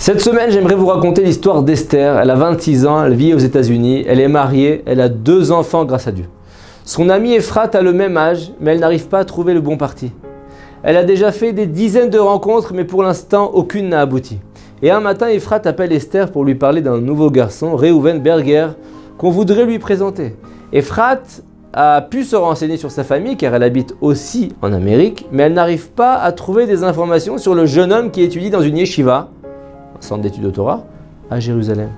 Cette semaine, j'aimerais vous raconter l'histoire d'Esther. Elle a 26 ans, elle vit aux États-Unis, elle est mariée, elle a 2 enfants grâce à Dieu. Son amie Ephrat a le même âge, mais elle n'arrive pas à trouver le bon parti. Elle a déjà fait des dizaines de rencontres, mais pour l'instant, aucune n'a abouti. Et un matin, Ephrat appelle Esther pour lui parler d'un nouveau garçon, Reuven Berger, qu'on voudrait lui présenter. Ephrat a pu se renseigner sur sa famille, car elle habite aussi en Amérique, mais elle n'arrive pas à trouver des informations sur le jeune homme qui étudie dans une yeshiva, un centre d'études de Torah, à Jérusalem.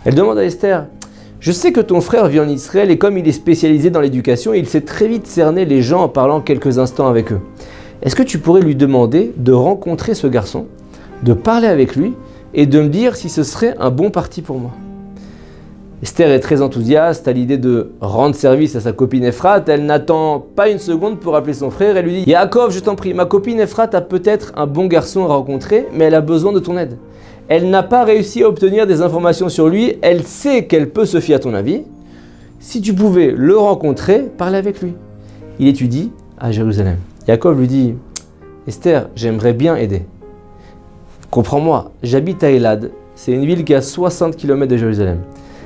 Elle demande à Esther: « Je sais que ton frère vit en Israël et comme il est spécialisé dans l'éducation, il sait très vite cerner les gens en parlant quelques instants avec eux. Est-ce que tu pourrais lui demander de rencontrer ce garçon, de parler avec lui et de me dire si ce serait un bon parti pour moi ?» Esther est très enthousiaste à l'idée de rendre service à sa copine Ephrat. Elle n'attend pas une seconde pour appeler son frère et lui dit: « Yaakov, je t'en prie, ma copine Ephrat a peut-être un bon garçon à rencontrer, mais elle a besoin de ton aide. Elle n'a pas réussi à obtenir des informations sur lui, elle sait qu'elle peut se fier à ton avis. Si tu pouvais le rencontrer, parle avec lui. Il étudie à Jérusalem. » Yaakov lui dit: « Esther, j'aimerais bien aider. Comprends-moi, j'habite à Elad, c'est une ville qui est à 60 km de Jérusalem.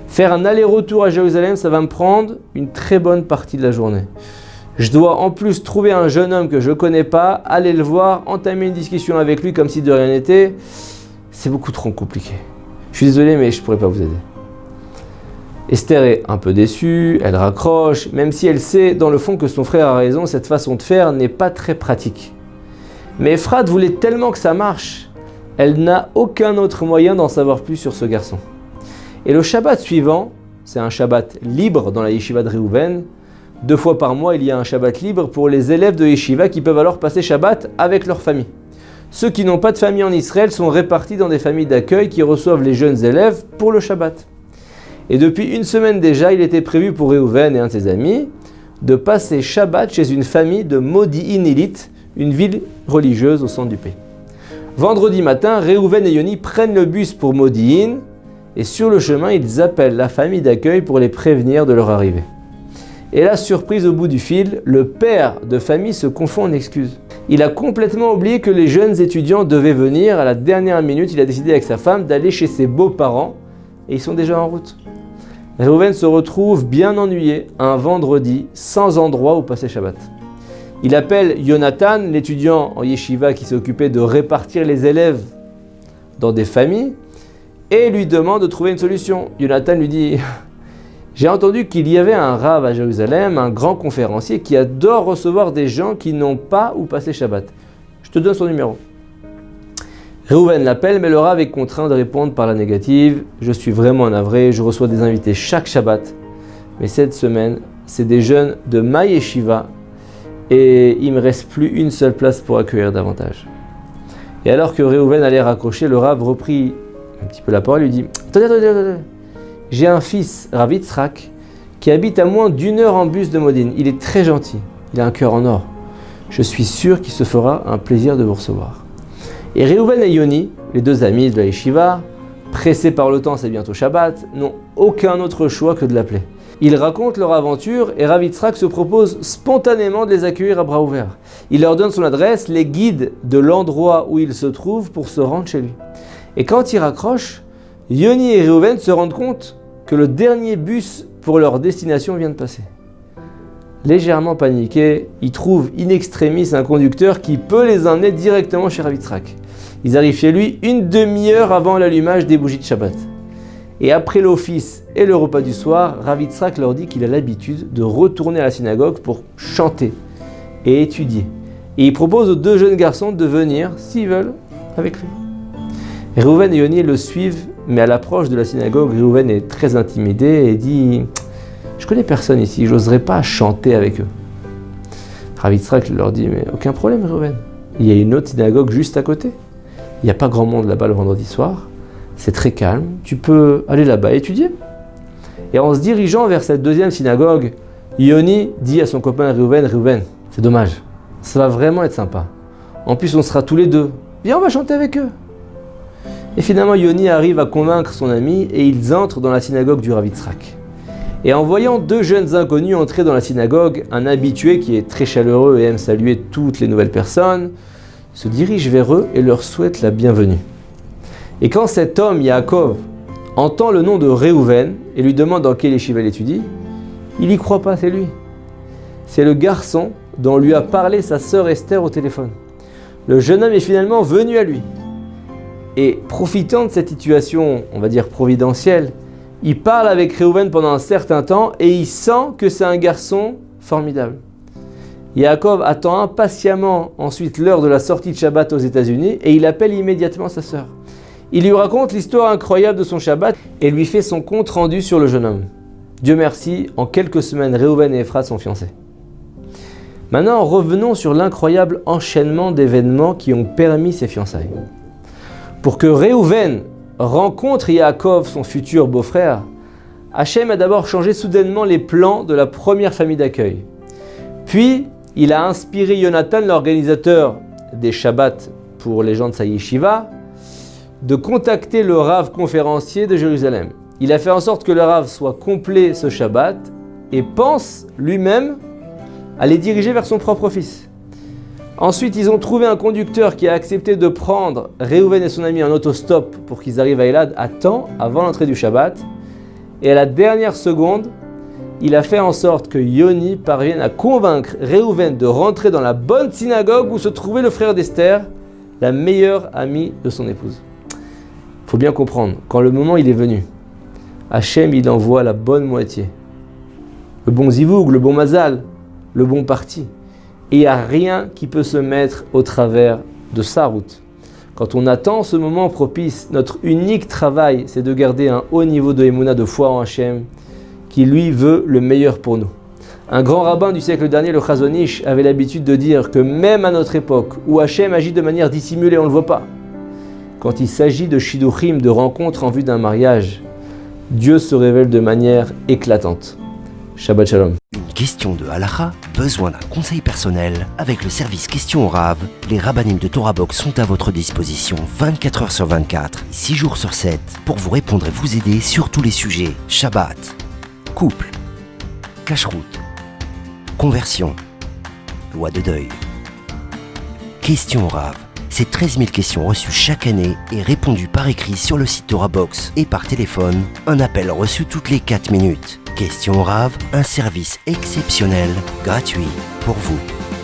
Faire un aller-retour à Jérusalem, ça va me prendre une très bonne partie de la journée. Je dois en plus trouver un jeune homme que je ne connais pas, aller le voir, entamer une discussion avec lui comme si de rien n'était. C'est beaucoup trop compliqué. Je suis désolé, mais je ne pourrais pas vous aider. » Esther est un peu déçue, elle raccroche, même si elle sait dans le fond que son frère a raison, cette façon de faire n'est pas très pratique. Mais Ephrat voulait tellement que ça marche, elle n'a aucun autre moyen d'en savoir plus sur ce garçon. Et le Shabbat suivant, c'est un Shabbat libre dans la yeshiva de Reuven. 2 fois par mois, il y a un Shabbat libre pour les élèves de yeshiva qui peuvent alors passer Shabbat avec leur famille. Ceux qui n'ont pas de famille en Israël sont répartis dans des familles d'accueil qui reçoivent les jeunes élèves pour le Shabbat. Et depuis une semaine déjà, il était prévu pour Reuven et un de ses amis de passer Shabbat chez une famille de Modi'in-Illit, une ville religieuse au centre du pays. Vendredi matin, Reuven et Yoni prennent le bus pour Modi'in et sur le chemin, ils appellent la famille d'accueil pour les prévenir de leur arrivée. Et là, surprise au bout du fil, le père de famille se confond en excuses. Il a complètement oublié que les jeunes étudiants devaient venir. À la dernière minute, il a décidé avec sa femme d'aller chez ses beaux-parents et ils sont déjà en route. Reuven se retrouve bien ennuyé un vendredi sans endroit où passer Shabbat. Il appelle Jonathan, l'étudiant en yeshiva qui s'est occupé de répartir les élèves dans des familles, et lui demande de trouver une solution. Jonathan lui dit: « J'ai entendu qu'il y avait un rav à Jérusalem, un grand conférencier qui adore recevoir des gens qui n'ont pas où passer Shabbat. Je te donne son numéro. » Reuven l'appelle, mais le rav est contraint de répondre par la négative. « Je suis vraiment navré, je reçois des invités chaque Shabbat, mais cette semaine, c'est des jeunes de ma yeshiva et il ne me reste plus une seule place pour accueillir davantage. » Et alors que Reuven allait raccrocher, le rav reprit un petit peu la parole et lui dit: « Attendez. J'ai un fils, Rav Yitzhak, qui habite à moins d'1 heure en bus de Modine. Il est très gentil, il a un cœur en or. Je suis sûr qu'il se fera un plaisir de vous recevoir. » Et Reuven et Yoni, les 2 amis de la yeshiva, pressés par le temps, c'est bientôt Shabbat, n'ont aucun autre choix que de l'appeler. Ils racontent leur aventure et Rav Yitzhak se propose spontanément de les accueillir à bras ouverts. Il leur donne son adresse, les guide de l'endroit où il se trouve pour se rendre chez lui. Et quand ils raccrochent, Yoni et Reuven se rendent compte que le dernier bus pour leur destination vient de passer. Légèrement paniqués, ils trouvent in extremis un conducteur qui peut les emmener directement chez Rav Yitzhak. Ils arrivent chez lui une demi-heure avant l'allumage des bougies de Shabbat. Et après l'office et le repas du soir, Rav Yitzhak leur dit qu'il a l'habitude de retourner à la synagogue pour chanter et étudier. Et il propose aux 2 jeunes garçons de venir, s'ils veulent, avec lui. Reuven et Yoni le suivent, mais à l'approche de la synagogue, Reuven est très intimidé et dit: « Je connais personne ici, j'oserais pas chanter avec eux. » Rav Yitzhak leur dit: « Mais aucun problème, Reuven. Il y a une autre synagogue juste à côté. Il n'y a pas grand monde là-bas le vendredi soir. C'est très calme, tu peux aller là-bas étudier. » Et en se dirigeant vers cette 2e synagogue, Yoni dit à son copain Reuven: « Reuven, c'est dommage, ça va vraiment être sympa. En plus, on sera tous les 2. Viens, on va chanter avec eux. » Et finalement, Yoni arrive à convaincre son ami et ils entrent dans la synagogue du Rav Yitzhak. Et en voyant 2 jeunes inconnus entrer dans la synagogue, un habitué qui est très chaleureux et aime saluer toutes les nouvelles personnes, se dirige vers eux et leur souhaite la bienvenue. Et quand cet homme, Yaakov, entend le nom de Réhouven et lui demande dans quel yeshiva il étudie, il n'y croit pas, c'est lui. C'est le garçon dont lui a parlé sa sœur Esther au téléphone. Le jeune homme est finalement venu à lui. Et profitant de cette situation, on va dire providentielle, il parle avec Réhouven pendant un certain temps et il sent que c'est un garçon formidable. Yaakov attend impatiemment ensuite l'heure de la sortie de Shabbat aux États-Unis et il appelle immédiatement sa sœur. Il lui raconte l'histoire incroyable de son Shabbat et lui fait son compte rendu sur le jeune homme. Dieu merci, en quelques semaines, Réhouven et Ephrath sont fiancés. Maintenant, revenons sur l'incroyable enchaînement d'événements qui ont permis ces fiançailles. Pour que Réhouven rencontre Yaakov, son futur beau-frère, Hachem a d'abord changé soudainement les plans de la première famille d'accueil. Puis, il a inspiré Jonathan, l'organisateur des Shabbats pour les gens de sa yeshiva, de contacter le Rav conférencier de Jérusalem. Il a fait en sorte que le Rav soit complet ce Shabbat et pense lui-même à les diriger vers son propre fils. Ensuite, ils ont trouvé un conducteur qui a accepté de prendre Réhouven et son ami en autostop pour qu'ils arrivent à Elad à temps avant l'entrée du Shabbat. Et à la dernière seconde, il a fait en sorte que Yoni parvienne à convaincre Réhouven de rentrer dans la bonne synagogue où se trouvait le frère d'Esther, la meilleure amie de son épouse. Il faut bien comprendre, quand le moment il est venu, Hachem il envoie la bonne moitié. Le bon zivoug, le bon mazal, le bon parti. Et il n'y a rien qui peut se mettre au travers de sa route. Quand on attend ce moment propice, notre unique travail, c'est de garder un haut niveau de émouna, de foi en Hachem, qui lui veut le meilleur pour nous. Un grand rabbin du siècle dernier, le Chazon Ish, avait l'habitude de dire que même à notre époque, où Hachem agit de manière dissimulée, on ne le voit pas, quand il s'agit de shiduchim, de rencontres en vue d'un mariage, Dieu se révèle de manière éclatante. Shabbat Shalom. Une question de halakha, besoin d'un conseil personnel? Avec le service Questions au Rav, les rabbanim de Torah Box sont à votre disposition 24 heures sur 24, 6 jours sur 7, pour vous répondre et vous aider sur tous les sujets. Shabbat, couple, cacheroute, conversion, loi de deuil. Questions au Rav, c'est 13 000 questions reçues chaque année et répondues par écrit sur le site Torah Box et par téléphone, un appel reçu toutes les 4 minutes. Questions au Rav, un service exceptionnel, gratuit pour vous.